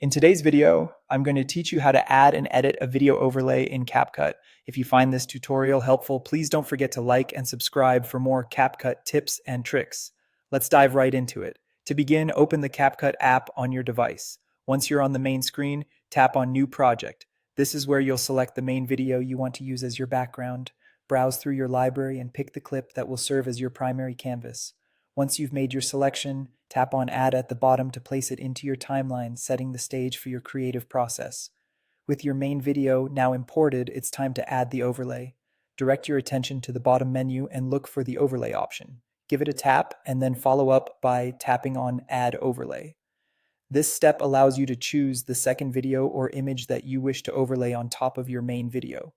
In today's video, I'm going to teach you how to add and edit a video overlay in CapCut. If you find this tutorial helpful, please don't forget to like and subscribe for more CapCut tips and tricks. Let's dive right into it. To begin, open the CapCut app on your device. Once you're on the main screen, tap on New Project. This is where you'll select the main video you want to use as your background. Browse through your library and pick the clip that will serve as your primary canvas. Once you've made your selection, tap on Add at the bottom to place it into your timeline, setting the stage for your creative process. With your main video now imported, it's time to add the overlay. Direct your attention to the bottom menu and look for the overlay option. Give it a tap and then follow up by tapping on Add Overlay. This step allows you to choose the second video or image that you wish to overlay on top of your main video.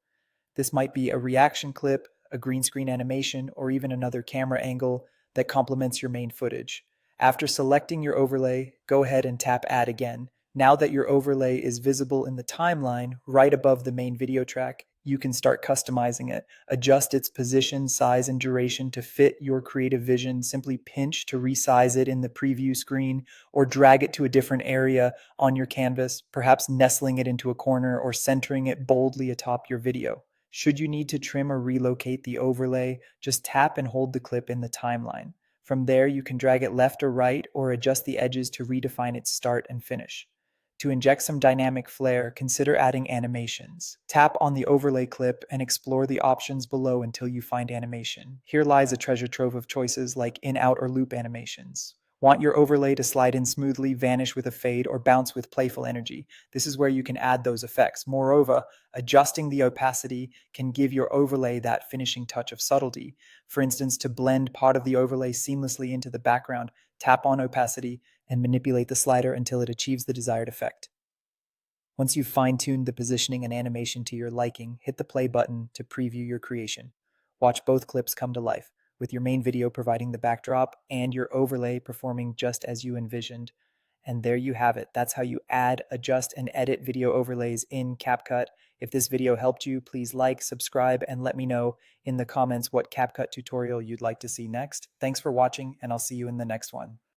This might be a reaction clip, a green screen animation, or even another camera angle that complements your main footage. After selecting your overlay, go ahead and tap Add again. Now that your overlay is visible in the timeline right above the main video track, you can start customizing it. Adjust its position, size, and duration to fit your creative vision. Simply pinch to resize it in the preview screen or drag it to a different area on your canvas, perhaps nestling it into a corner or centering it boldly atop your video. Should you need to trim or relocate the overlay, just tap and hold the clip in the timeline. From there, you can drag it left or right or adjust the edges to redefine its start and finish. To inject some dynamic flair, consider adding animations. Tap on the overlay clip and explore the options below until you find animation. Here lies a treasure trove of choices like in, out, or loop animations. Want your overlay to slide in smoothly, vanish with a fade, or bounce with playful energy? This is where you can add those effects. Moreover, adjusting the opacity can give your overlay that finishing touch of subtlety. For instance, to blend part of the overlay seamlessly into the background, tap on opacity and manipulate the slider until it achieves the desired effect. Once you've fine-tuned the positioning and animation to your liking, hit the play button to preview your creation. Watch both clips come to life, with your main video providing the backdrop and your overlay performing just as you envisioned. And there you have it. That's how you add, adjust, and edit video overlays in CapCut. If this video helped you, please like, subscribe, and let me know in the comments what CapCut tutorial you'd like to see next. Thanks for watching, and I'll see you in the next one.